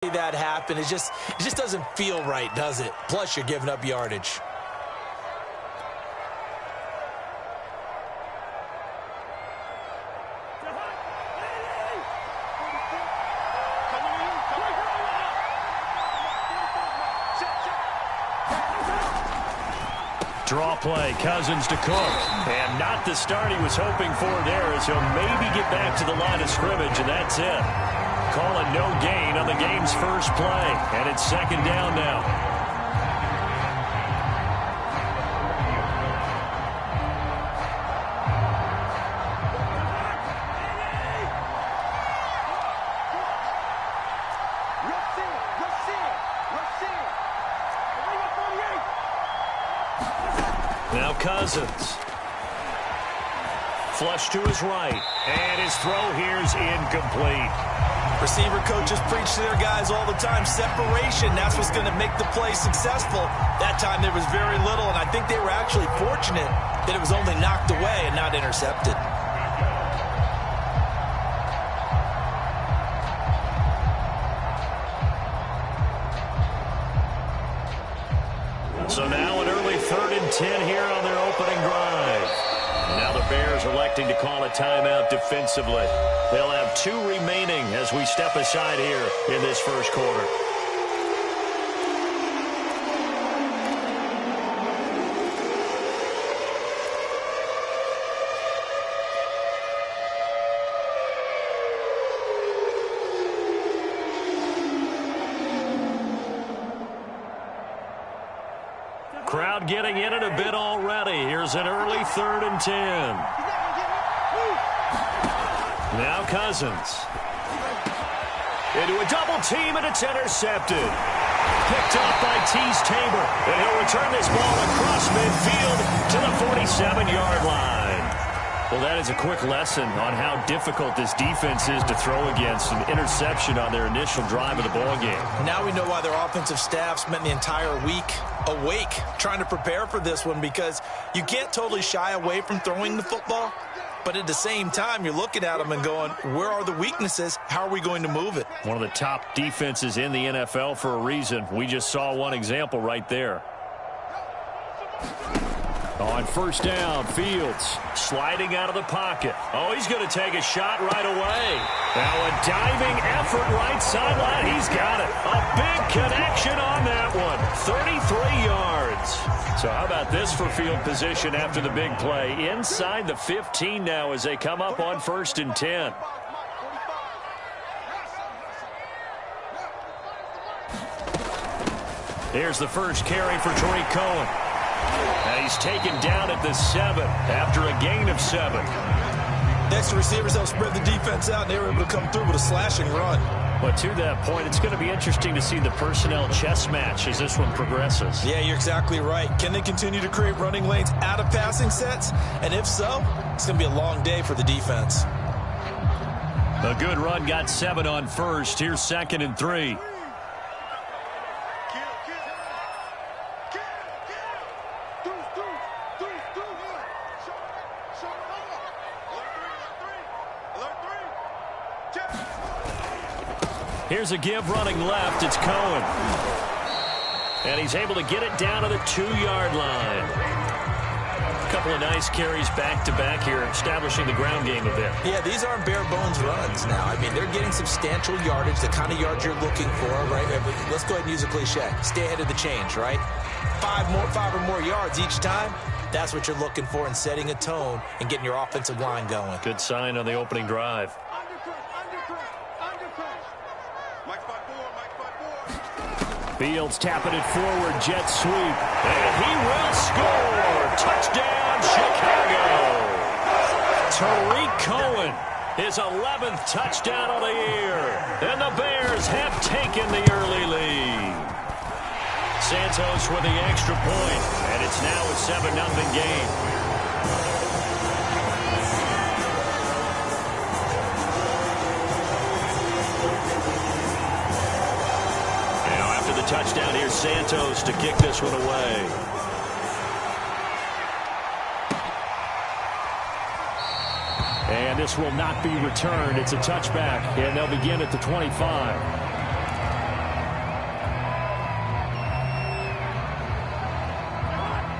that happen. It just doesn't feel right, does it? Plus, you're giving up yardage. Draw play, Cousins to Cook. And not the start he was hoping for there, as he'll maybe get back to the line of scrimmage, and that's it. Call it no gain on the game's first play, and it's second down now. Now Cousins. Flush to his right. And his throw here's incomplete. Receiver coaches preach to their guys all the time. Separation, that's what's going to make the play successful. That time there was very little, and I think they were actually fortunate that it was only knocked away and not intercepted. So now an early 3rd and 10 here on their opening drive. Now the Bears electing to call a timeout defensively. They'll have 2 remaining as we step aside here in this first quarter. Crowd getting in it a bit already. Here's an early 3rd and 10. Now Cousins. Into a double team, and it's intercepted. Picked off by Teez Tabor. And he'll return this ball across midfield to the 47-yard line. Well, that is a quick lesson on how difficult this defense is to throw against. An interception on their initial drive of the ballgame. Now we know why their offensive staff spent the entire week awake trying to prepare for this one, because you can't totally shy away from throwing the football, but at the same time you're looking at them and going, where are the weaknesses? How are we going to move it? One of the top defenses in the NFL for a reason. We just saw one example right there. On first down, Fields sliding out of the pocket. Oh, he's going to take a shot right away. Now a diving effort right sideline. He's got it. A big connection on that one. 33 yards. So how about this for field position after the big play? Inside the 15 now as they come up on 1st and 10. Here's the first carry for Tariq Cohen. And he's taken down at the 7 after a gain of 7. Next, the receivers help spread the defense out, and they were able to come through with a slashing run. But to that point, it's going to be interesting to see the personnel chess match as this one progresses. Yeah, you're exactly right. Can they continue to create running lanes out of passing sets? And if so, it's going to be a long day for the defense. A good run got 7 on first. Here's 2nd and 3. Here's a give running left. It's Cohen. And he's able to get it down to the 2-yard line. A couple of nice carries back-to-back here, establishing the ground game a bit. Yeah, these aren't bare-bones runs now. I mean, they're getting substantial yardage, the kind of yards you're looking for, right? Let's go ahead and use a cliche. Stay ahead of the change, right? 5 or more yards each time. That's what you're looking for in setting a tone and getting your offensive line going. Good sign on the opening drive. Fields tapping it forward, jet sweep, and he will score! Touchdown, Chicago! Tariq Cohen, his 11th touchdown of the year, and the Bears have taken the early lead. Santos with the extra point, and it's now a 7-0 game. Touchdown here, Santos, to kick this one away. And this will not be returned. It's a touchback, and they'll begin at the 25.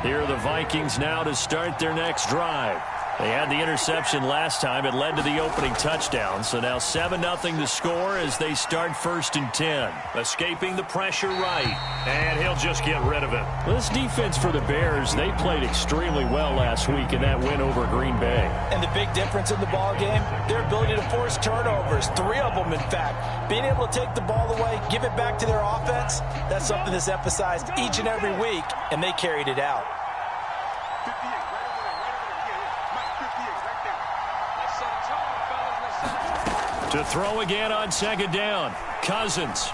Here are the Vikings now to start their next drive. They had the interception last time. It led to the opening touchdown. So now 7-0 the score as they start 1st and 10. Escaping the pressure right. And he'll just get rid of it. This defense for the Bears, they played extremely well last week in that win over Green Bay. And the big difference in the ball game, their ability to force turnovers. 3 of them, in fact. Being able to take the ball away, give it back to their offense, that's something that's emphasized each and every week, and they carried it out. To throw again on 2nd down. Cousins.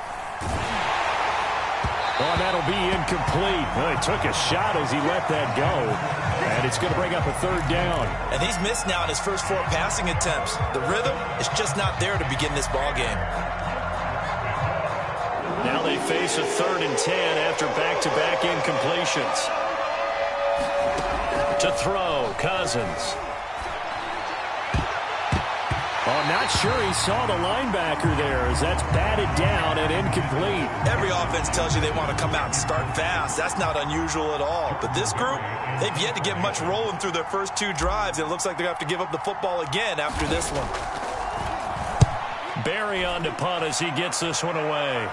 Oh, that'll be incomplete. Well, he took a shot as he let that go. And it's going to bring up a 3rd down. And he's missed now in his first 4 passing attempts. The rhythm is just not there to begin this ball game. Now they face a 3rd and 10 after back-to-back incompletions. To throw, Cousins. Oh, not sure he saw the linebacker there as that's batted down and incomplete. Every offense tells you they want to come out and start fast. That's not unusual at all. But this group, they've yet to get much rolling through their first 2 drives. It looks like they're going to have to give up the football again after this one. Barry on to punt as he gets this one away.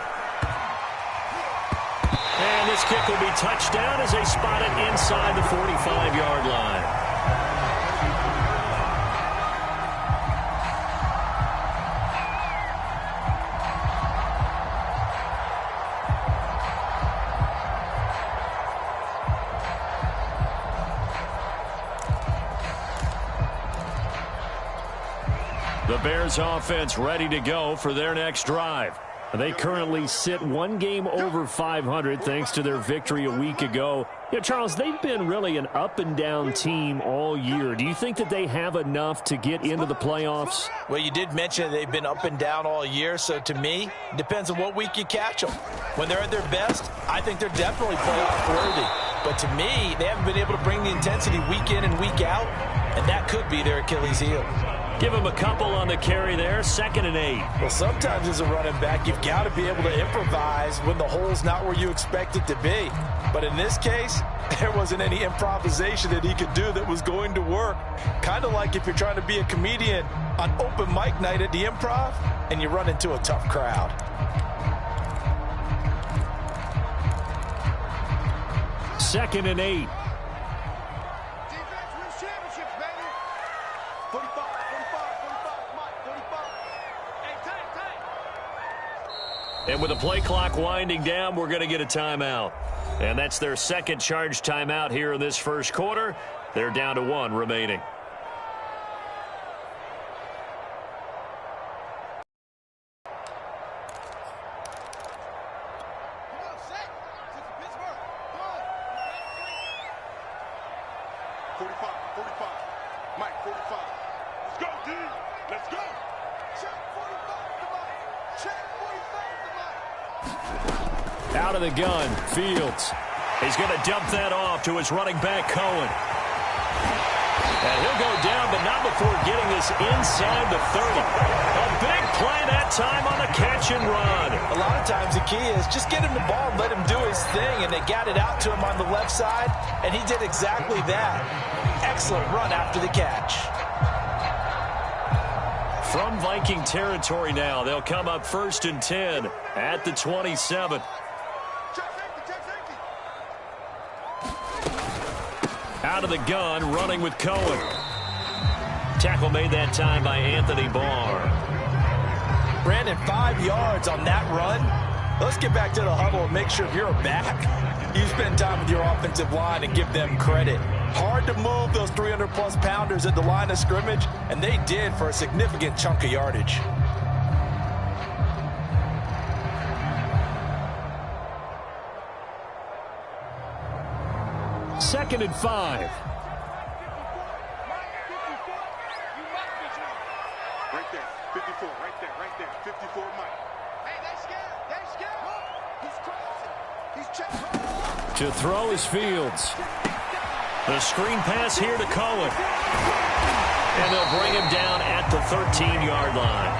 And this kick will be touchdown as they spot it inside the 45-yard line. The Bears offense ready to go for their next drive. They currently sit 1 game over 500 thanks to their victory a week ago. Yeah, Charles, they've been really an up-and-down team all year. Do you think that they have enough to get into the playoffs? Well, you did mention they've been up and down all year, so to me, it depends on what week you catch them. When they're at their best, I think they're definitely playoff worthy. But to me, they haven't been able to bring the intensity week in and week out, and that could be their Achilles heel. Give him a couple on the carry there, 2nd and 8. Well, sometimes as a running back, you've got to be able to improvise when the hole's not where you expect it to be. But in this case, there wasn't any improvisation that he could do that was going to work. Kind of like if you're trying to be a comedian on open mic night at the Improv and you run into a tough crowd. Second and 8. And with the play clock winding down, we're going to get a timeout. And that's their second charge timeout here in this first quarter. They're down to 1 remaining. Out of the gun, Fields. He's going to dump that off to his running back, Cohen. And he'll go down, but not before getting this inside the 30. A big play that time on the catch and run. A lot of times the key is just get him the ball and let him do his thing, and they got it out to him on the left side, and he did exactly that. Excellent run after the catch. From Viking territory now, they'll come up 1st and 10 at the 27. Out of the gun, running with Cohen. Tackle made that time by Anthony Barr. Brandon, 5 yards on that run. Let's get back to the huddle and make sure if you're a back, you spend time with your offensive line and give them credit. Hard to move those 300-plus pounders at the line of scrimmage, and they did for a significant chunk of yardage. Second and 5. Right there, 54, right there, 54, Mike. Hey, they're scared. He's crossing. He's checking. To throw is Fields. The screen pass here to Cohen. And they'll bring him down at the 13-yard line.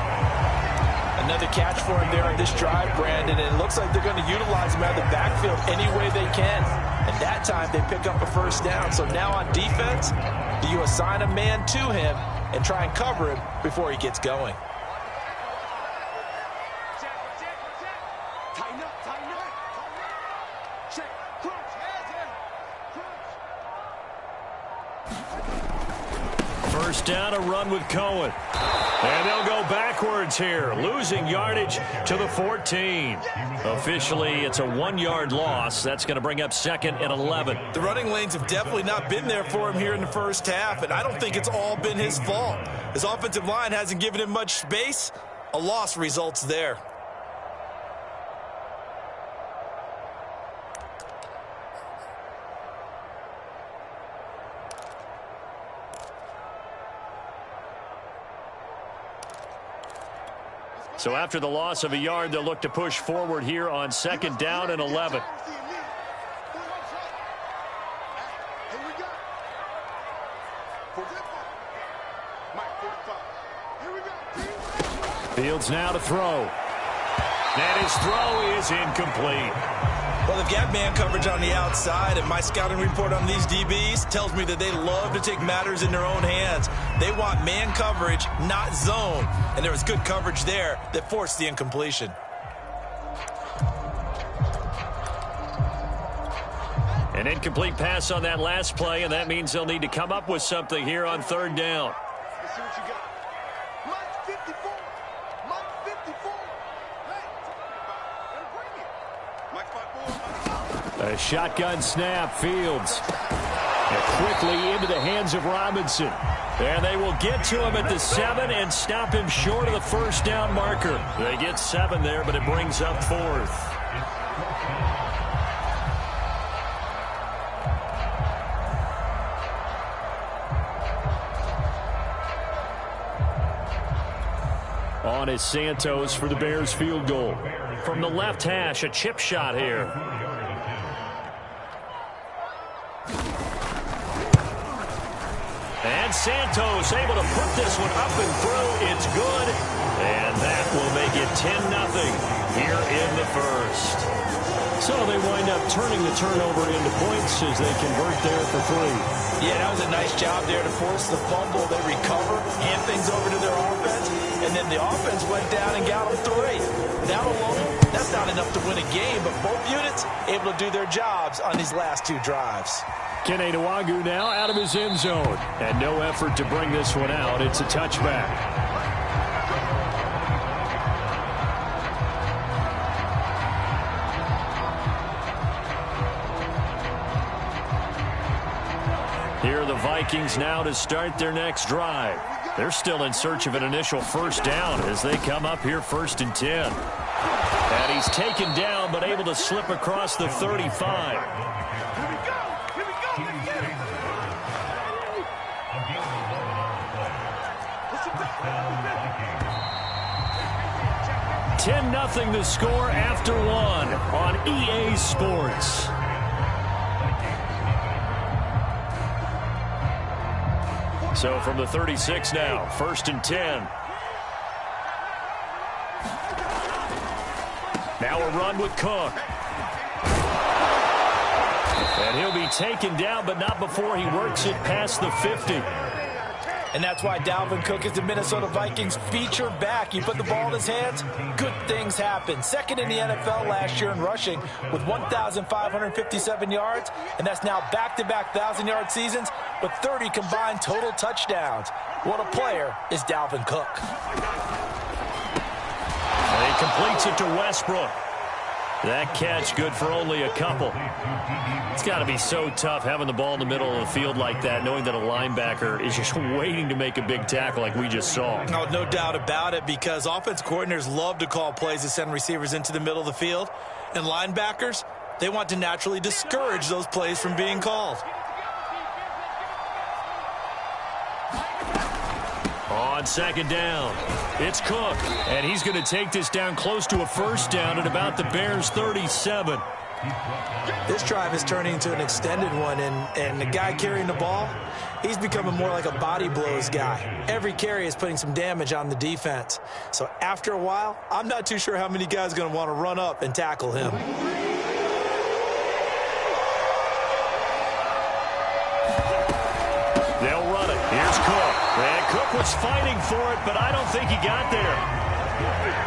Another catch for him there on this drive, Brandon, and it looks like they're going to utilize him out of the backfield any way they can. And that time they pick up a first down. So now on defense, do you assign a man to him and try and cover him before he gets going? First down, a run with Cohen. And they'll go backwards here, losing yardage to the 14. Officially, it's a 1-yard loss. That's going to bring up 2nd and 11. The running lanes have definitely not been there for him here in the first half, and I don't think it's all been his fault. His offensive line hasn't given him much space. A loss results there. So after the loss of a yard, they'll look to push forward here on 2nd down and 11. Fields now to throw. And his throw is incomplete. Well, they've got man coverage on the outside, and my scouting report on these DBs tells me that they love to take matters in their own hands. They want man coverage, not zone. And there was good coverage there that forced the incompletion. An incomplete pass on that last play, and that means they'll need to come up with something here on 3rd down. Let's see what you got. Mike 54. Mike 54. Hey, bring it. Mike 54. A shotgun snap, Fields. And quickly into the hands of Robinson. And they will get to him at the 7 and stop him short of the first down marker. They get 7 there, but it brings up 4th. On is Santos for the Bears field goal. From the left hash, a chip shot here. And Santos able to put this one up and through. It's good. And that will make it 10-0 here in the first. So they wind up turning the turnover into points as they convert there for 3. Yeah, that was a nice job there to force the fumble. They recover, hand things over to their offense, and then the offense went down and got them 3. That alone, that's not enough to win a game, but both units able to do their jobs on these last 2 drives. Kene Nwangwu now out of his end zone. And no effort to bring this one out. It's a touchback. Here are the Vikings now to start their next drive. They're still in search of an initial first down as they come up here 1st and 10. And he's taken down but able to slip across the 35. 10-0 the score after 1 on EA Sports. So from the 36 now, 1st and 10. Now a run with Cook. And he'll be taken down, but not before he works it past the 50. And that's why Dalvin Cook is the Minnesota Vikings feature back. You put the ball in his hands, good things happen. 2nd in the NFL last year in rushing with 1,557 yards, and that's now back-to-back 1,000-yard seasons with 30 combined total touchdowns. What a player is Dalvin Cook. And he completes it to Westbrook. That catch good for only a couple. It's got to be so tough having the ball in the middle of the field like that, knowing that a linebacker is just waiting to make a big tackle like we just saw. No doubt about it, because offense coordinators love to call plays that send receivers into the middle of the field. And linebackers, they want to naturally discourage those plays from being called. On 2nd down, it's Cook, and he's going to take this down close to a first down at about the Bears' 37. This drive is turning into an extended one, and the guy carrying the ball, he's becoming more like a body blows guy. Every carry is putting some damage on the defense. So after a while, I'm not too sure how many guys are going to want to run up and tackle him. And Cook was fighting for it, but I don't think he got there.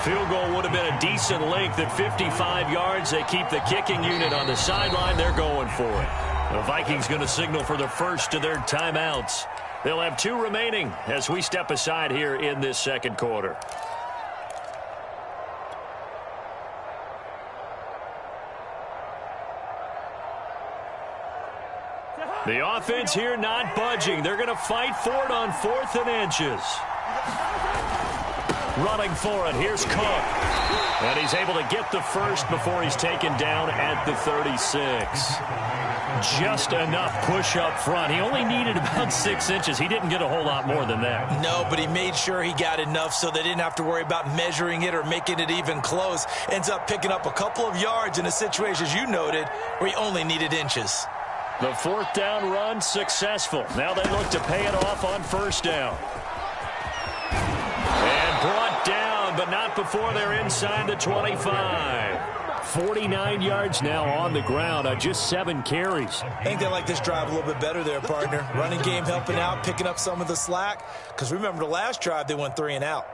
Field goal would have been a decent length at 55 yards. They keep the kicking unit on the sideline. They're going for it. The Vikings going to signal for the first of their timeouts. They'll have 2 remaining as we step aside here in this second quarter. The offense here not budging. They're going to fight for it on 4th and inches. Running for it. Here's Cook. And he's able to get the first before he's taken down at the 36. Just enough push up front. He only needed about 6 inches. He didn't get a whole lot more than that. No, but he made sure he got enough so they didn't have to worry about measuring it or making it even close. Ends up picking up a couple of yards in a situation, as you noted, where he only needed inches. The 4th down run successful. Now they look to pay it off on 1st down. And brought down, but not before they're inside the 25. 49 yards now on the ground on just 7 carries. I think they like this drive a little bit better there, partner. Running game helping out, picking up some of the slack. Because remember the last drive, they went 3 and out.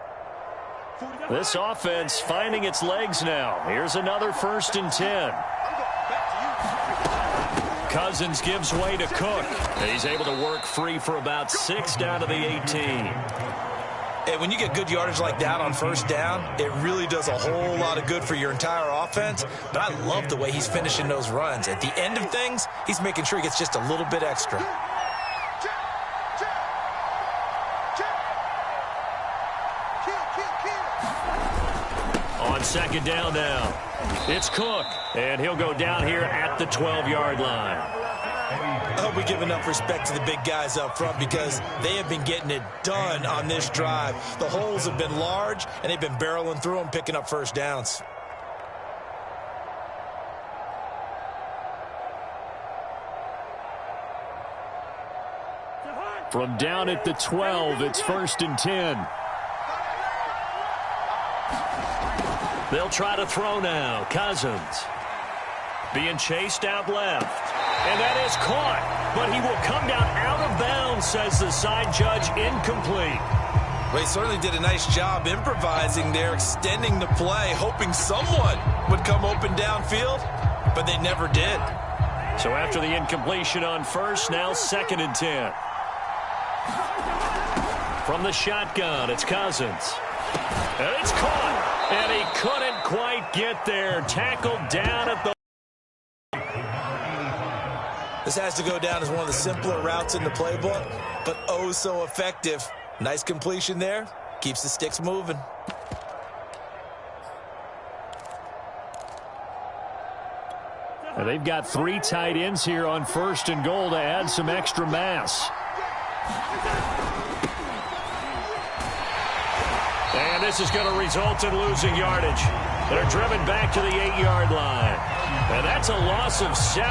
This offense finding its legs now. Here's another 1st and 10. Cousins gives way to Cook. He's able to work free for about 6 down to the 18. And when you get good yardage like that on 1st down, it really does a whole lot of good for your entire offense. But I love the way he's finishing those runs. At the end of things, he's making sure he gets just a little bit extra. On 2nd down now, it's Cook. And he'll go down here at the 12-yard line. I hope we give enough respect to the big guys up front because they have been getting it done on this drive. The holes have been large, and they've been barreling through them, picking up 1st downs. From down at the 12, it's 1st and 10. They'll try to throw now. Cousins being chased out left. And that is caught. But he will come down out of bounds, says the side judge. Incomplete. Well, he certainly did a nice job improvising there, extending the play, hoping someone would come open downfield, but they never did. So after the incompletion on 1st, now 2nd and 10. From the shotgun, it's Cousins. And it's caught. And he couldn't quite get there. Tackled down at the... This has to go down as one of the simpler routes in the playbook, but oh so effective. Nice completion there. Keeps the sticks moving. And they've got 3 tight ends here on 1st and goal to add some extra mass. And this is going to result in losing yardage. They're driven back to the 8-yard line. And that's a loss of 7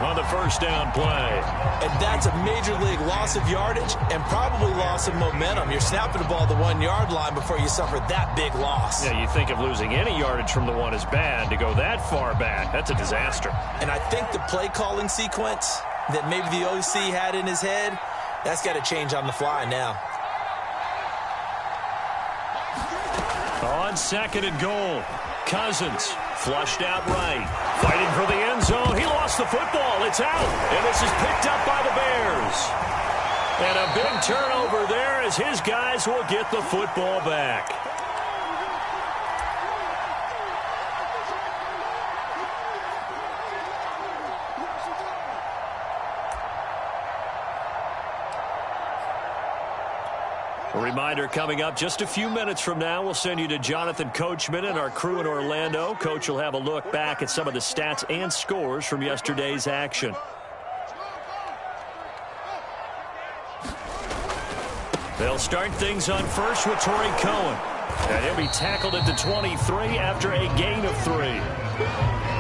on the 1st down play. And that's a major league loss of yardage and probably loss of momentum. You're snapping the ball to the 1-yard line before you suffer that big loss. Yeah, you think of losing any yardage from the 1 is bad. To go that far back, that's a disaster. And I think the play calling sequence that maybe the OC had in his head, that's got to change on the fly now. On 2nd and goal, Cousins flushed out right. Fighting for the end zone. He lost the football. It's out. And this is picked up by the Bears. And a big turnover there as his guys will get the football back. A reminder coming up just a few minutes from now, we'll send you to Jonathan Coachman and our crew in Orlando. Coach will have a look back at some of the stats and scores from yesterday's action. They'll start things on 1st with Torrey Cohen. And he'll be tackled at the 23 after a gain of 3.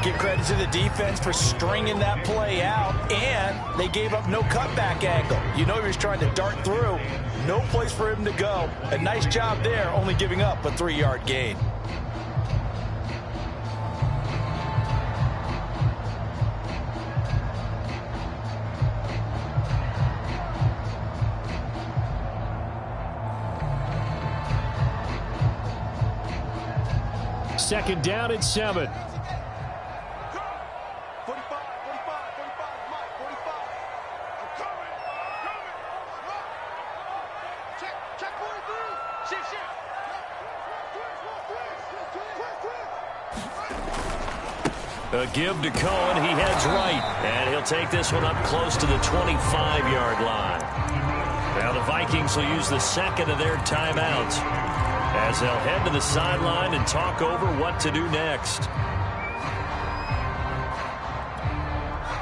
Give credit to the defense for stringing that play out, and they gave up no cutback angle. You know he was trying to dart through. No place for him to go. A nice job there, only giving up a 3-yard gain. second down and 7. 45, 45, 45, Mike, 45. I'm coming. Check 43. Shit. A give to Cohen. He heads right. And he'll take this one up close to the 25-yard line. Now the Vikings will use the second of their timeouts as they'll head to the sideline and talk over what to do next.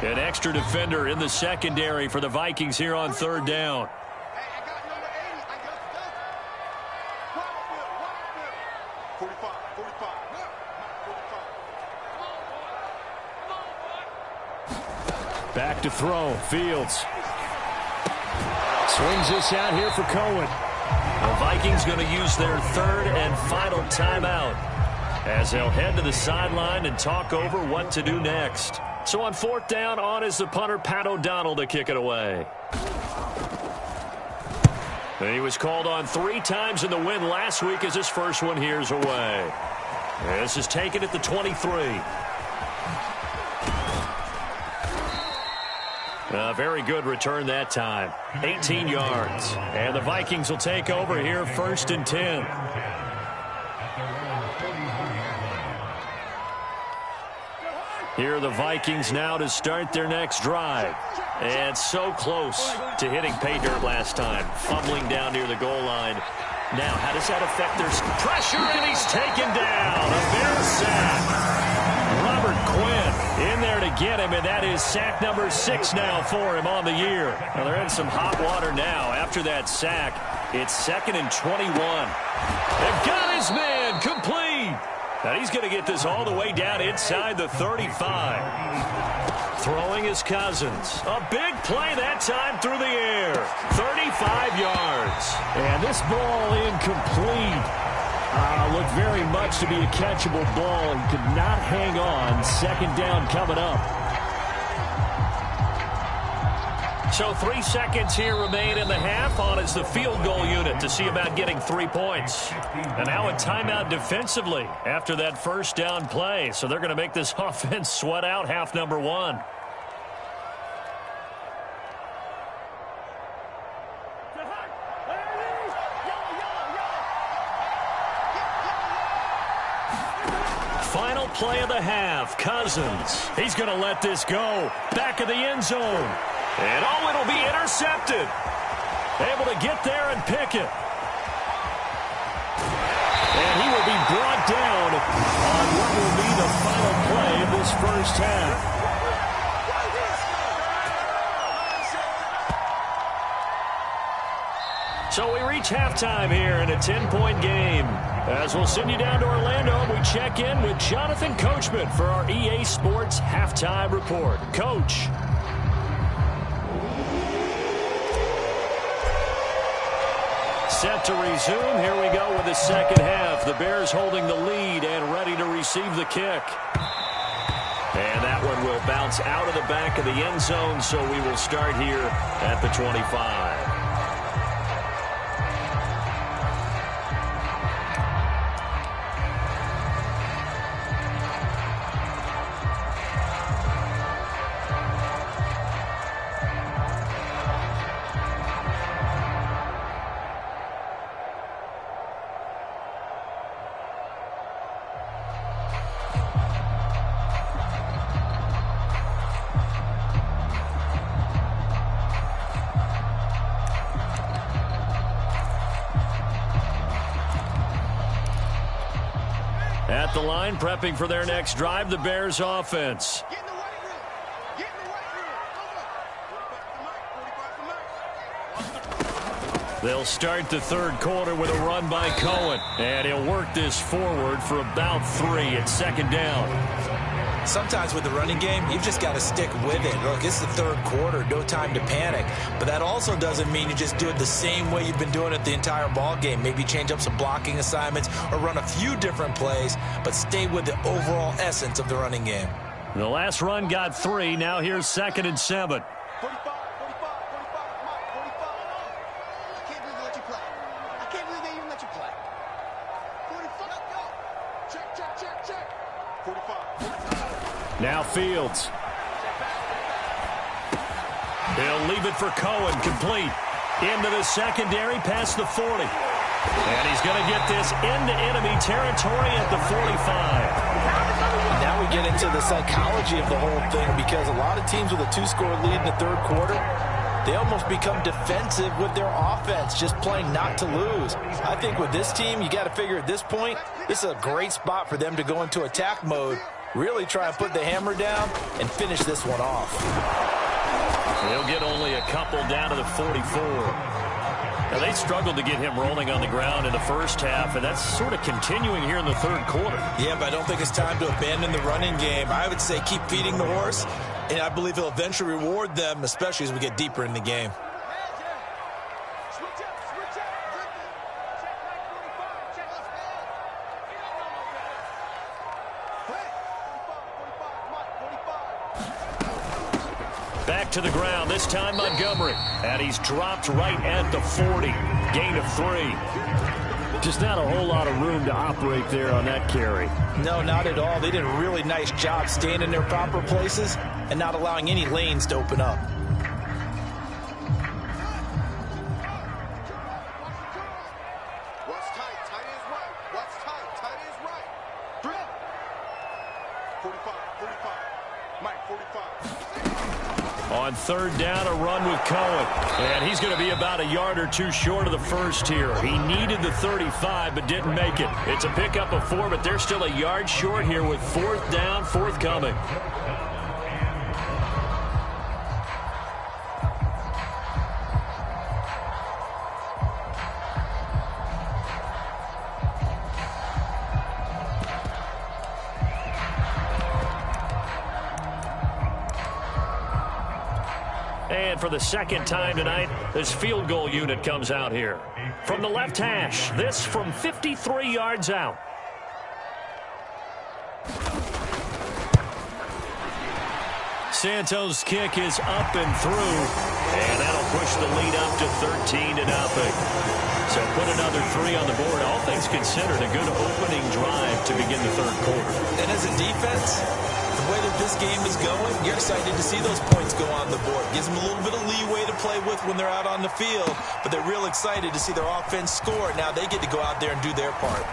An extra defender in the secondary for the Vikings here on third down. Hey, I got number 80. I got 45, 45. Back to throw. Fields. Swings this out here for Cohen. The Vikings going to use their third and final timeout as they'll head to the sideline and talk over what to do next. So on fourth down, on is the punter, Pat O'Donnell, to kick it away. And he was called on 3 times in the win last week as his first one here's away. This is taken at the 23. A very good return that time. 18 yards. And the Vikings will take over here first and 10. Here are the Vikings now to start their next drive. And so close to hitting pay dirt last time. Fumbling down near the goal line. Now, how does that affect their pressure? And he's taken down. A Bears sack. Robert Quinn in there to get him, and that is sack number 6 now for him on the year. Now they're in some hot water now after that sack. It's 2nd and 21. They've got his man complete. Now he's going to get this all the way down inside the 35. Throwing his Cousins. A big play that time through the air. 35 yards. And this ball incomplete. Looked very much to be a catchable ball and could not hang on. Second down coming up. So 3 seconds here remain in the half. On is the field goal unit to see about getting 3 points. And now a timeout defensively after that first down play. So they're going to make this offense sweat out half number 1. Final play of the half. Cousins. He's going to let this go. Back of the end zone. And oh, it'll be intercepted. Able to get there and pick it. And he will be brought down on what will be the final play of this first half. So we reach halftime here in a 10-point game. As we'll send you down to Orlando, we check in with Jonathan Coachman for our EA Sports Halftime Report. Coach. Set to resume. Here we go with the second half. The Bears holding the lead and ready to receive the kick. And that one will bounce out of the back of the end zone, so we will start here at the 25. At the line, prepping for their next drive, the Bears offense. Get in the weight room. Get in the weight room. They'll start the third quarter with a run by Cohen. And he'll work this forward for about 3 at second down. Sometimes with the running game, you've just got to stick with it. Look, it's the third quarter, no time to panic. But that also doesn't mean you just do it the same way you've been doing it the entire ball game. Maybe change up some blocking assignments or run a few different plays, but stay with the overall essence of the running game. The last run got 3. Now here's 2nd and 7. 45, 45, 45, Mike, 45. I can't believe they let you play. I can't believe they even let you play. 45, go. Check. Now Fields. He'll leave it for Cohen, complete. Into the secondary, past the 40. And he's going to get this into enemy territory at the 45. Now we get into the psychology of the whole thing, because a lot of teams with a 2-score lead in the third quarter, they almost become defensive with their offense, just playing not to lose. I think with this team, you got to figure at this point, this is a great spot for them to go into attack mode, really try and put the hammer down and finish this one off. He'll get only a couple down to the 44. Now, they struggled to get him rolling on the ground in the first half, and that's sort of continuing here in the third quarter. Yeah, but I don't think it's time to abandon the running game. I would say keep feeding the horse, and I believe he'll eventually reward them, especially as we get deeper in the game. Back to the ground, this time Montgomery. And he's dropped right at the 40. Gain of 3. Just not a whole lot of room to operate there on that carry. No, not at all. They did a really nice job staying in their proper places and not allowing any lanes to open up. What's tight? Tight is right. What's tight? Tight is right. 45, 45. Mike, 45. On third down, a run with Cohen. And he's going to be about a yard or two short of the first here. He needed the 35, but didn't make it. It's a pickup of 4, but they're still a yard short here with fourth down forthcoming. And for the second time tonight, this field goal unit comes out here. From the left hash, this from 53 yards out. Santos' kick is up and through, and that'll push the lead up to 13-0. So put another 3 on the board. All things considered, a good opening drive to begin the third quarter. And as a defense, the way that this game is going, you're excited to see those points go on the board. Gives them a little bit of leeway to play with when they're out on the field, but they're real excited to see their offense score. Now they get to go out there and do their part.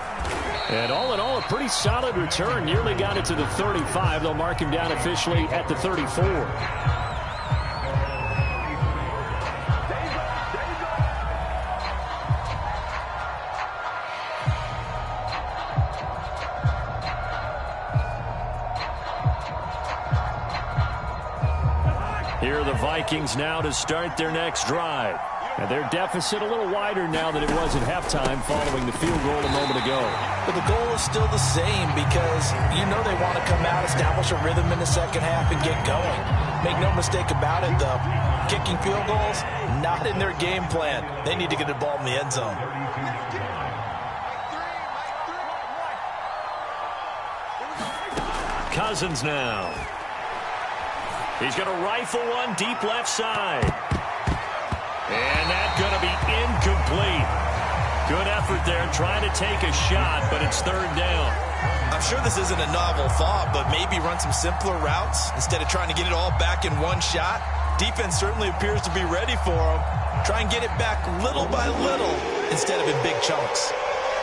And all in all, a pretty solid return. Nearly got it to the 35. They'll mark him down officially at the 34. Here are the Vikings now to start their next drive. And their deficit a little wider now than it was at halftime following the field goal a moment ago. But the goal is still the same, because you know they want to come out, establish a rhythm in the second half, and get going. Make no mistake about it, though. Kicking field goals, not in their game plan. They need to get the ball in the end zone. Cousins now. He's going to rifle one deep left side. And that's going to be incomplete. Good effort there trying to take a shot, but it's third down. I'm sure this isn't a novel thought, but maybe run some simpler routes instead of trying to get it all back in one shot. Defense certainly appears to be ready for him. Try and get it back little by little instead of in big chunks.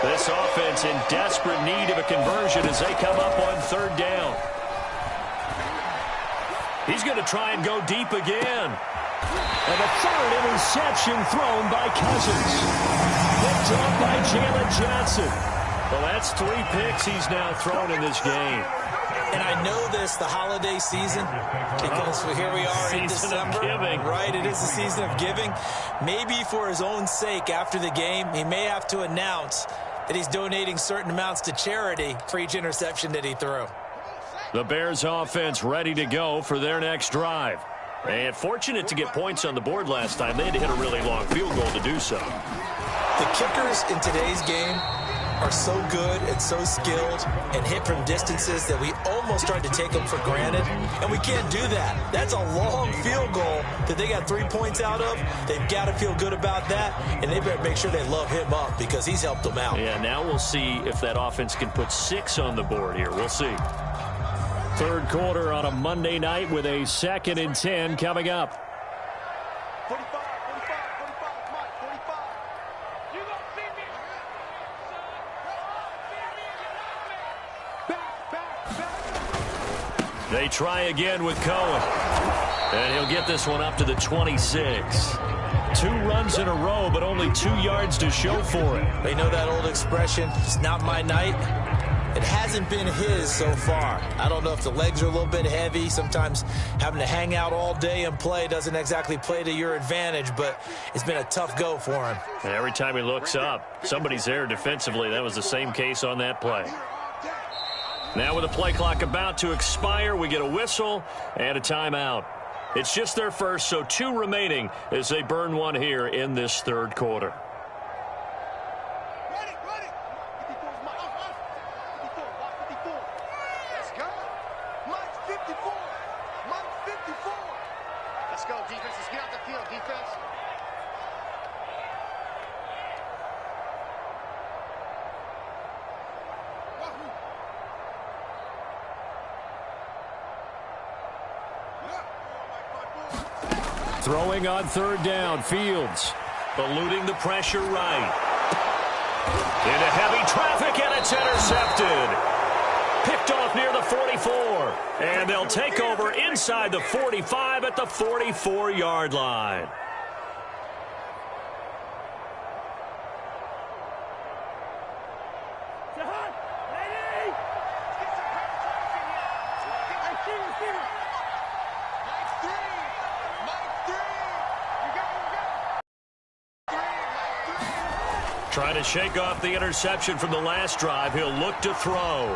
This offense in desperate need of a conversion as they come up on third down. He's going to try and go deep again. And a third interception thrown by Cousins. Picked up by Jalen Johnson. Well, that's 3 picks he's now thrown in this game. And I know this, the holiday season, because here we are in December. Season of giving. Right, it is the season of giving. Maybe for his own sake after the game, he may have to announce that he's donating certain amounts to charity for each interception that he threw. The Bears offense ready to go for their next drive. And fortunate to get points on the board last time. They had to hit a really long field goal to do so. The kickers in today's game are so good and so skilled and hit from distances that we almost start to take them for granted. And we can't do that. That's a long field goal that they got 3 points out of. They've got to feel good about that. And they better make sure they love him up because he's helped them out. Yeah, now we'll see if that offense can put 6 on the board here. We'll see. Third quarter on a Monday night with a 2nd and 10 coming up. 45, 45, 45, Mike, 45. You gonna see me? Back. They try again with Cohen. And he'll get this one up to the 26. 2 runs in a row, but only 2 yards to show for it. They know that old expression, it's not my night. It hasn't been his so far. I don't know if the legs are a little bit heavy. Sometimes having to hang out all day and play doesn't exactly play to your advantage, but it's been a tough go for him. And every time he looks up, somebody's there defensively. That was the same case on that play. Now with the play clock about to expire, we get a whistle and a timeout. It's just their first, so 2 remaining as they burn one here in this third quarter. Ready, ready. 54 is Mike. 54, Mike 54. Let's go. Mike 54. Mike 54. Let's go, defense. Let's get out the field, defense. Throwing on third down, Fields. Eluding the pressure right. Into heavy traffic, and it's intercepted. Picked off near the 44. And they'll take over inside the 45 at the 44-yard line. Trying to shake off the interception from the last drive. He'll look to throw.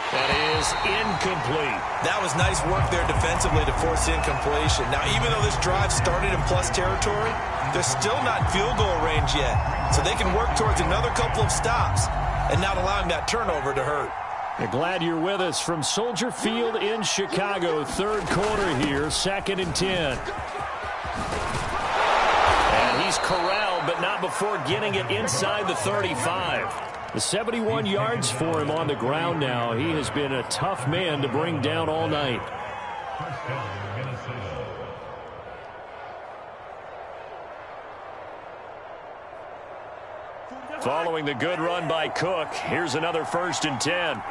That is incomplete. That was nice work there defensively to force incompletion. Now, even though this drive started in plus territory, they're still not field goal range yet. So they can work towards another couple of stops and not allowing that turnover to hurt. We're glad you're with us from Soldier Field in Chicago. Third quarter here, 2nd and 10. And he's corralled, but not before getting it inside the 35. The 71 yards for him on the ground now. He has been a tough man to bring down all night. Following the good run by Cook, here's another 1st and 10.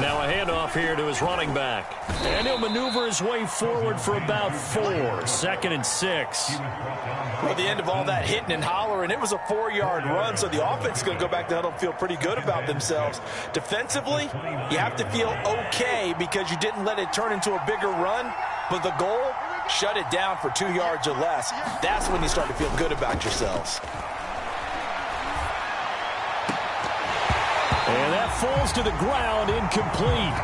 Now a handoff here to his running back. And he'll maneuver his way forward for about 4. 2nd and 6. Well, the end of all that hitting and hollering, it was a 4-yard run, so the offense is going to go back to huddle and feel pretty good about themselves. Defensively, you have to feel okay because you didn't let it turn into a bigger run, but the goal, shut it down for 2 yards or less. That's when you start to feel good about yourselves. And that falls to the ground, incomplete.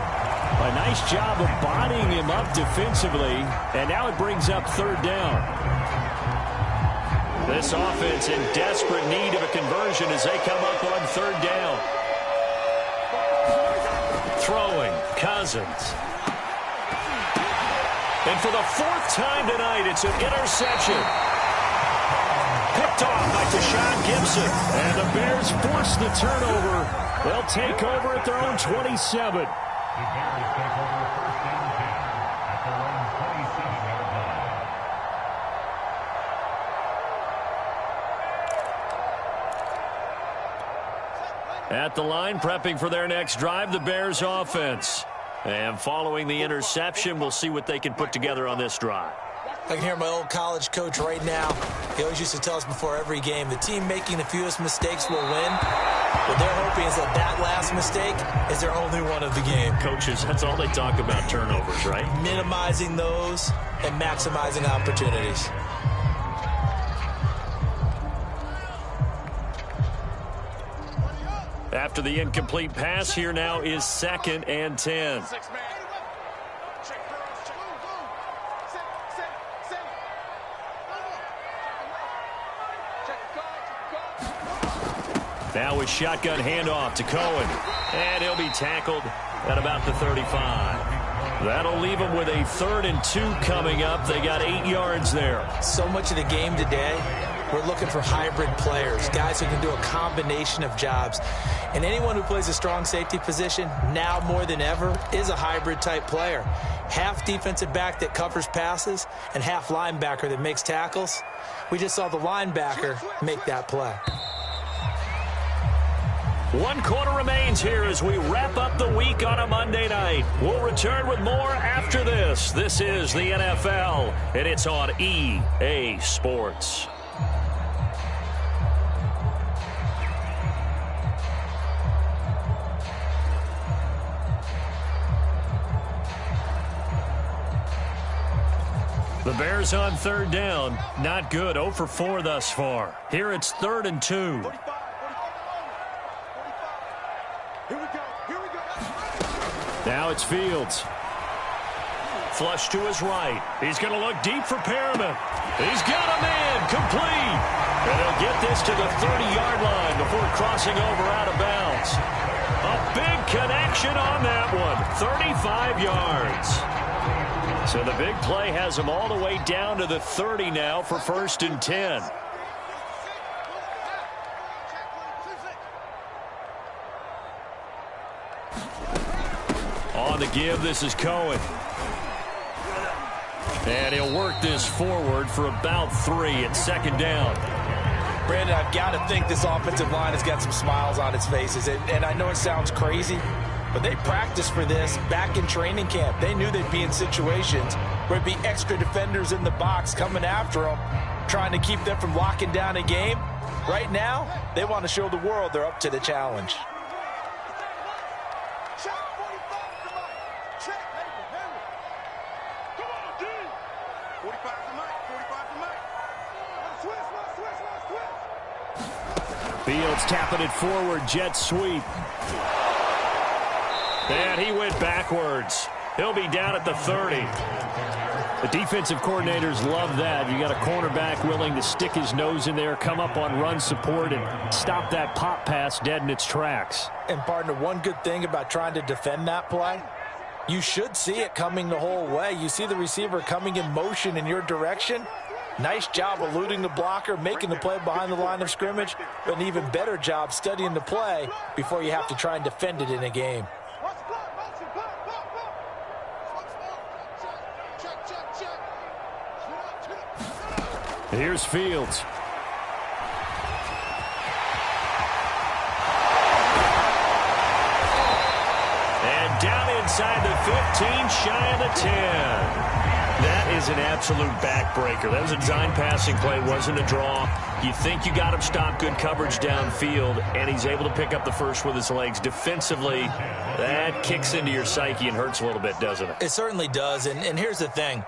A nice job of bodying him up defensively, and now it brings up third down. This offense in desperate need of a conversion as they come up on third down. Throwing, Cousins. And for the 4th time tonight, it's an interception. Picked off by Tashawn Gibson. And the Bears force the turnover. They'll take over at their own 27. At the line, prepping for their next drive, the Bears offense. And following the interception, we'll see what they can put together on this drive. I can hear my old college coach right now. He always used to tell us before every game, the team making the fewest mistakes will win. What they're hoping is that last mistake is their only one of the game. Coaches, that's all they talk about, turnovers, right? Minimizing those and maximizing opportunities. After the incomplete pass, here now is 2nd and 10. Now a shotgun handoff to Cohen. And he'll be tackled at about the 35. That'll leave them with a 3rd and 2 coming up. They got 8 yards there. So much of the game today We're looking for hybrid players, guys who can do a combination of jobs. And anyone who plays a strong safety position, now more than ever, is a hybrid-type player. Half defensive back that covers passes and half linebacker that makes tackles. We just saw the linebacker make that play. 1 quarter remains here as we wrap up the week on a Monday night. We'll return with more after this. This is the NFL, and it's on EA Sports. The Bears on 3rd down. Not good. 0 for 4 thus far. Here it's 3rd and 2. Now it's Fields. Flush to his right. He's going to look deep for Perriman. He's got a man complete. And he'll get this to the 30-yard line before crossing over out of bounds. A big connection on that one. 35 yards. So the big play has him all the way down to the 30 now for 1st and 10. On the give, this is Cohen. And he'll work this forward for about 3 at 2nd down. Brandon, I've got to think this offensive line has got some smiles on its faces. And I know it sounds crazy, but they practiced for this back in training camp. They knew they'd be in situations where it'd be extra defenders in the box coming after them, trying to keep them from locking down a game. Right now, they want to show the world they're up to the challenge. Fields tapping it forward, jet sweep. And he went backwards. He'll be down at the 30. The defensive coordinators love that. You got a cornerback willing to stick his nose in there, come up on run support, and stop that pop pass dead in its tracks. And, partner, one good thing about trying to defend that play, you should see it coming the whole way. You see the receiver coming in motion in your direction. Nice job eluding the blocker, making the play behind the line of scrimmage, but an even better job studying the play before you have to try and defend it in a game. Here's Fields. And down inside the 15, shy of the 10. That is an absolute backbreaker. That was a design passing play, wasn't a draw. You think you got him stopped, good coverage downfield, and he's able to pick up the first with his legs. Defensively, that kicks into your psyche and hurts a little bit, doesn't it? It certainly does, and here's the thing.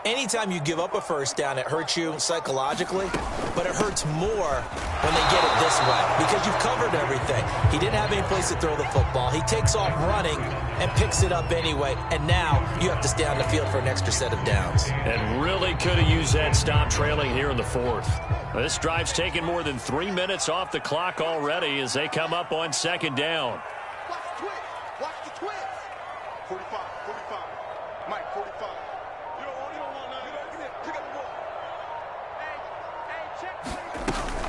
Anytime you give up a first down, it hurts you psychologically, but it hurts more when they get it this way because you've covered everything. He didn't have any place to throw the football. He takes off running and picks it up anyway, and now you have to stay on the field for an extra set of downs. And really could have used that stop trailing here in the 4th. This drive's taken more than 3 minutes off the clock already as they come up on 2nd down. Watch the twist. Watch the twist. 45, 45. Mike, 45.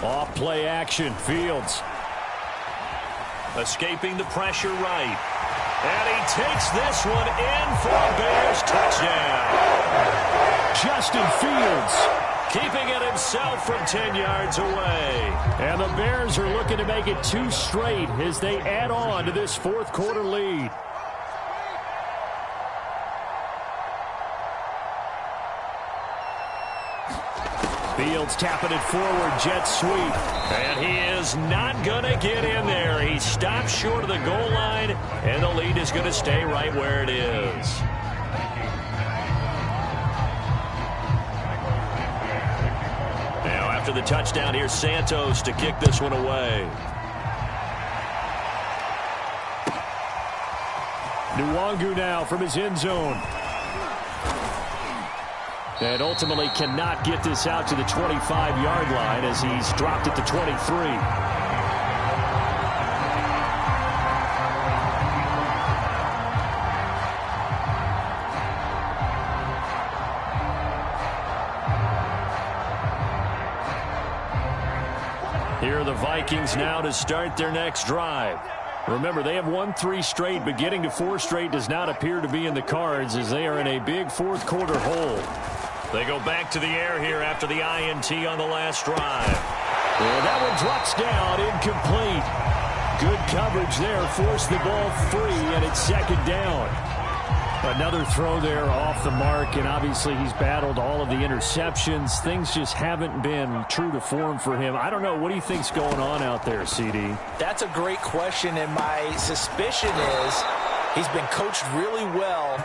Off play action, Fields. Escaping the pressure right. And he takes this one in for a Bears touchdown. Justin Fields keeping it himself from 10 yards away. And the Bears are looking to make it 2 straight as they add on to this 4th quarter lead. Fields tapping it forward, jet sweep. And he is not going to get in there. He stopped short of the goal line, and the lead is going to stay right where it is. Now after the touchdown, here's Santos to kick this one away. Nwangu now from his end zone. And ultimately cannot get this out to the 25-yard line as he's dropped at the 23. Here are the Vikings now to start their next drive. Remember, they have won 3 straight, but getting to 4 straight does not appear to be in the cards as they are in a big fourth-quarter hole. They go back to the air here after the INT on the last drive. And that one drops down, incomplete. Good coverage there, forced the ball free, and it's second down. Another throw there off the mark, and obviously he's battled all of the interceptions. Things just haven't been true to form for him. I don't know. What do you think's going on out there, CD? That's a great question, and my suspicion is he's been coached really well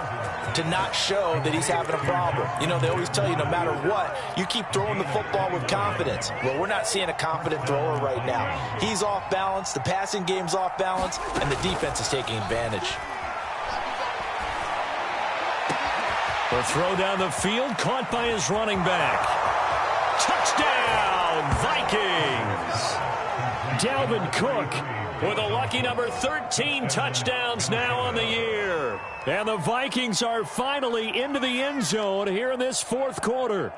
to not show that he's having a problem. You know, they always tell you no matter what, you keep throwing the football with confidence. Well, we're not seeing a confident thrower right now. He's off balance, the passing game's off balance, and the defense is taking advantage. The throw down the field, caught by his running back. Touchdown, Vikings! Dalvin Cook with a lucky number 13 touchdowns now on the year. And the Vikings are finally into the end zone here in this fourth quarter.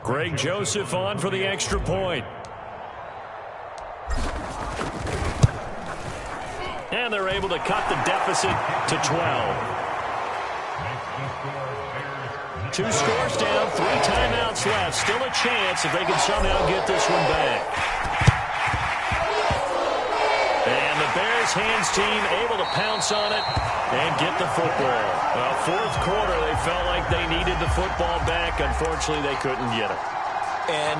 Greg Joseph on for the extra point. And they're able to cut the deficit to 12. 2 scores down, 3 timeouts left. Still a chance if they can somehow get this one back. And the Bears hands team able to pounce on it and get the football. Well, fourth quarter, they felt like they needed the football back. Unfortunately, they couldn't get it. And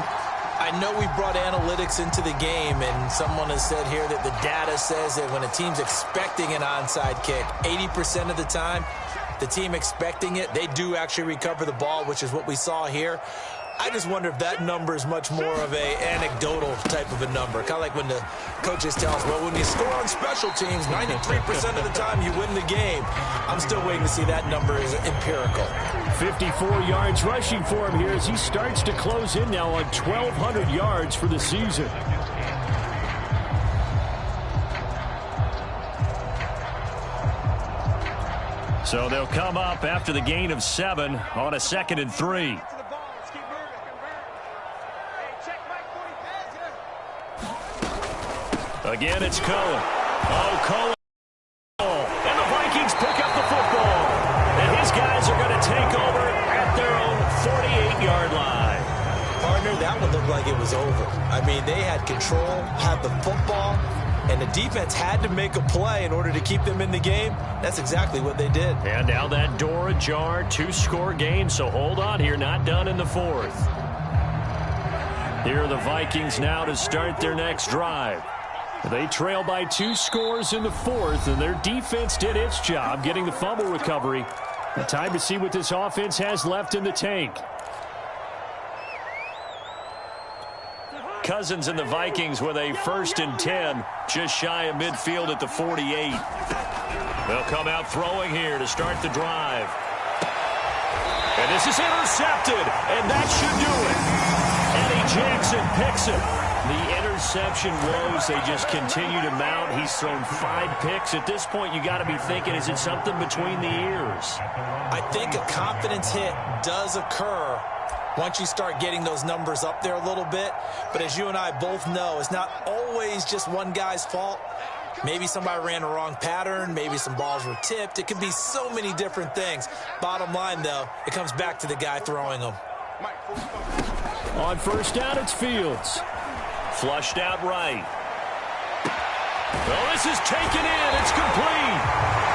I know we brought analytics into the game, and someone has said here that the data says that when a team's expecting an onside kick, 80% of the time, the team expecting it, they do actually recover the ball, which is what we saw here. I just wonder if that number is much more of a anecdotal type of a number. Kind of like when the coaches tell us, well, when you score on special teams, 93% of the time you win the game. I'm still waiting to see that number is empirical. 54 yards rushing for him here as he starts to close in now on 1,200 yards for the season. So they'll come up after the gain of 7 on a 2nd and 3. Again, it's Cohen. Oh, Cohen. And the Vikings pick up the football. And his guys are going to take over at their own 48-yard line. Partner, that one looked like it was over. I mean, they had control, had the football, and the defense had to make a play in order to keep them in the game. That's exactly what they did. And now that door ajar, 2-score game, so hold on here, not done in the fourth. Here are the Vikings now to start their next drive. They trail by 2 scores in the fourth, and their defense did its job getting the fumble recovery. Time to see what this offense has left in the tank. Cousins and the Vikings with a 1st and 10, just shy of midfield at the 48. They'll come out throwing here to start the drive. And this is intercepted, and that should do it. Eddie Jackson picks it. The interception woes, they just continue to mount. He's thrown 5 picks. At this point, you got to be thinking, is it something between the ears? I think a confidence hit does occur once you start getting those numbers up there a little bit. But as you and I both know, it's not always just one guy's fault. Maybe somebody ran the wrong pattern. Maybe some balls were tipped. It could be so many different things. Bottom line, though, it comes back to the guy throwing them. On first down, it's Fields. Flushed out right. Well, this is taken in. It's complete.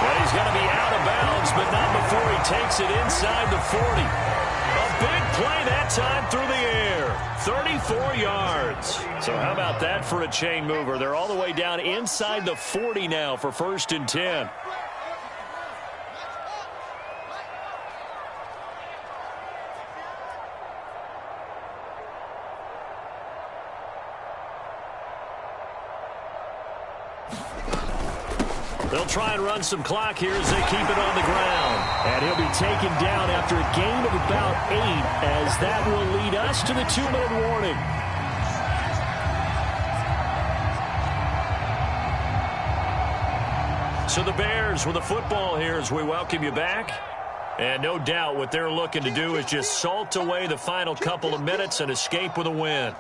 Well, he's going to be out of bounds, but not before he takes it inside the 40. A big play that time through the air. 34 yards. So how about that for a chain mover? They're all the way down inside the 40 now for 1st and 10. They'll try and run some clock here as they keep it on the ground. And he'll be taken down after a gain of about 8, as that will lead us to the 2-minute warning. So the Bears with the football here as we welcome you back. And no doubt what they're looking to do is just salt away the final couple of minutes and escape with a win.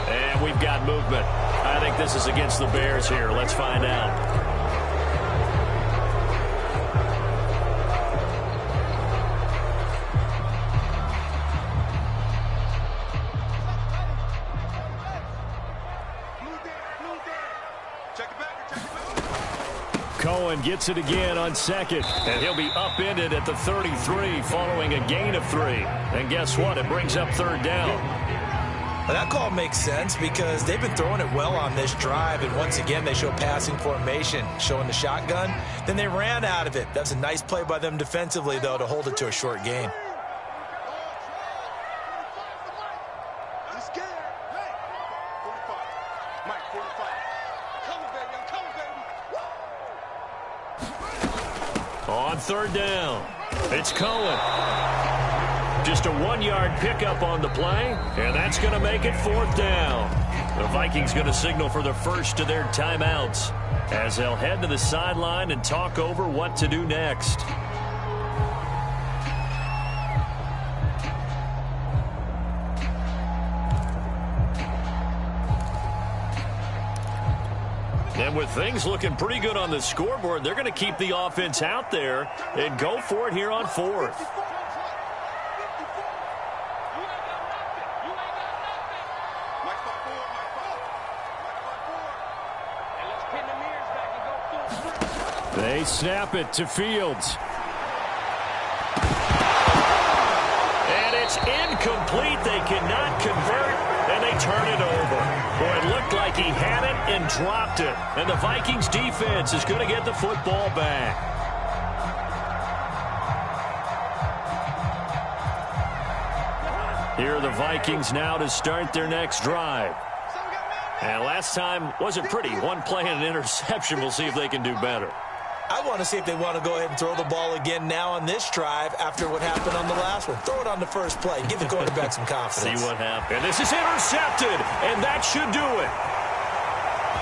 And we've got movement. I think this is against the Bears here. Let's find out. Cohen gets it again on second, and he'll be upended at the 33 following a gain of 3. And guess what? It brings up third down. Well, that call makes sense because they've been throwing it well on this drive, and once again they show passing formation, showing the shotgun. Then they ran out of it. That's a nice play by them defensively, though, to hold it to a short gain. On third down, it's Cohen. Just a 1-yard pickup on the play, and that's going to make it fourth down. The Vikings going to signal for the first of their timeouts as they'll head to the sideline and talk over what to do next. And with things looking pretty good on the scoreboard, they're going to keep the offense out there and go for it here on fourth. They snap it to Fields. And it's incomplete. They cannot convert, and they turn it over. Boy, it looked like he had it and dropped it. And the Vikings defense is going to get the football back. Here are the Vikings now to start their next drive. And last time wasn't pretty. One play and an interception. We'll see if they can do better. I want to see if they want to go ahead and throw the ball again now on this drive after what happened on the last one. Throw it on the first play. Give the quarterback some confidence. See what happened. And this is intercepted, and that should do it.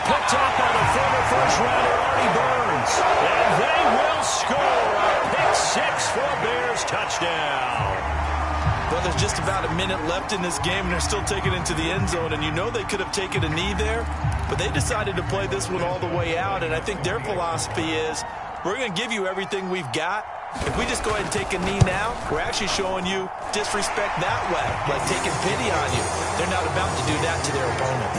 Picked up by the former first-rounder Artie Burns. And they will score a pick-6 for a Bears touchdown. Well, there's just about a minute left in this game, and they're still taking it into the end zone. And you know they could have taken a knee there, but they decided to play this one all the way out. And I think their philosophy is, we're going to give you everything we've got. If we just go ahead and take a knee now, we're actually showing you disrespect that way, like taking pity on you. They're not about to do that to their opponent.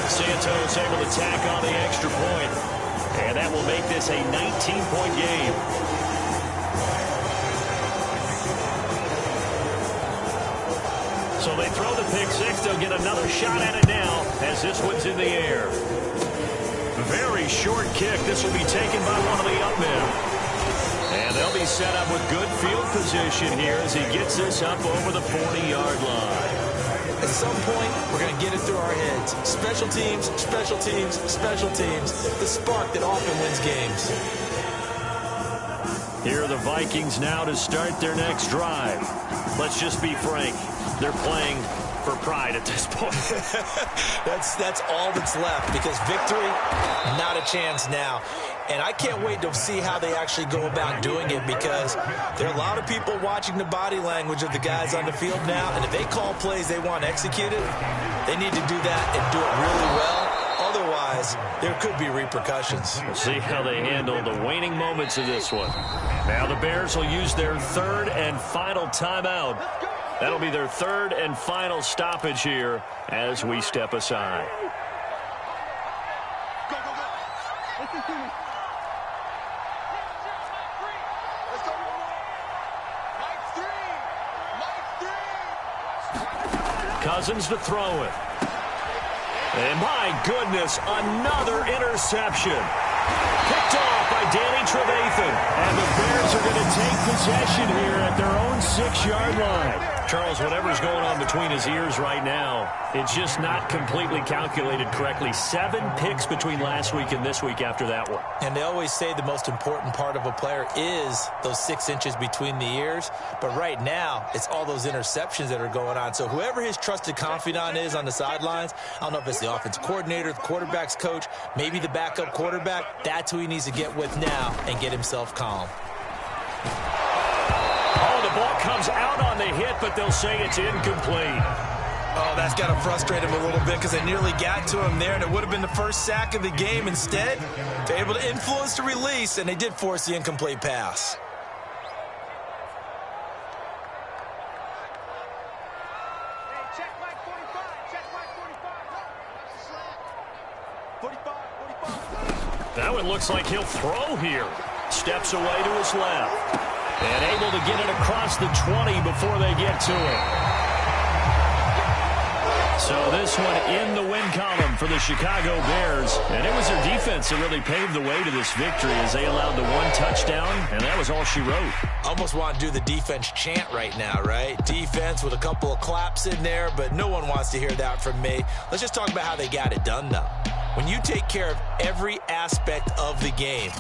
Santos able to tack on the extra point, and that will make this a 19-point game. So they throw the pick-6. They'll get another shot at it now as this one's in the air. Very short kick. This will be taken by one of the up men. And they'll be set up with good field position here as he gets this up over the 40-yard line. At some point, we're going to get it through our heads. Special teams, special teams, special teams. The spark that often wins games. Here are the Vikings now to start their next drive. Let's just be frank. They're playing for pride at this point. that's all that's left, because victory, not a chance now. And I can't wait to see how they actually go about doing it, because there are a lot of people watching the body language of the guys on the field now, and if they call plays they want executed, they need to do that and do it really well. Otherwise, there could be repercussions. We'll see how they handle the waning moments of this one. Now the Bears will use their third and final timeout. That'll be their third and final stoppage here as we step aside. Go, go, go. Listen to me. Let's go. Mike 3. Cousins to throw it. And my goodness, another interception. Picked off by Danny Trevathan. And the Bears are going to take possession here at their own own 6-yard line. Charles, whatever's going on between his ears right now, it's just not completely calculated correctly. 7 picks between last week and this week after that one. And they always say the most important part of a player is those 6 inches between the ears. But right now, it's all those interceptions that are going on. So whoever his trusted confidant is on the sidelines, I don't know if it's the offense coordinator, the quarterback's coach, maybe the backup quarterback, that's who he needs to get with now and get himself calm. Oh, the ball comes out on the hit, but they'll say it's incomplete. Oh, that's got to frustrate him a little bit because they nearly got to him there, and it would have been the first sack of the game. Instead, they're able to influence the release, and they did force the incomplete pass. Check Mike 45. Check Mike 45. 45. That one looks like he'll throw here. Steps away to his left. And able to get it across the 20 before they get to it. So this one in the win column for the Chicago Bears. And it was their defense that really paved the way to this victory as they allowed the 1 touchdown, and that was all she wrote. Almost want to do the defense chant right now, right? Defense with a couple of claps in there, but no one wants to hear that from me. Let's just talk about how they got it done, though. When you take care of every aspect of the game,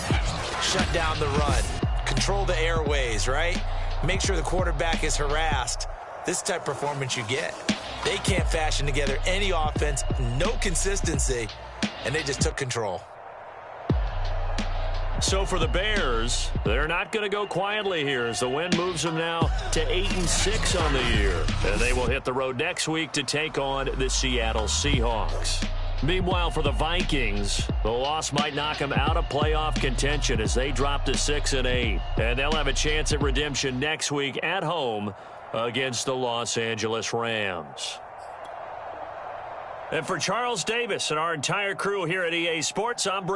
shut down the run, control the airways, right? Make sure the quarterback is harassed. This type of performance you get. They can't fashion together any offense, no consistency, and they just took control. So for the Bears, they're not going to go quietly here as the win moves them now to 8-6 on the year. And they will hit the road next week to take on the Seattle Seahawks. Meanwhile, for the Vikings, the loss might knock them out of playoff contention as they drop to 6-8. And they'll have a chance at redemption next week at home against the Los Angeles Rams. And for Charles Davis and our entire crew here at EA Sports, I'm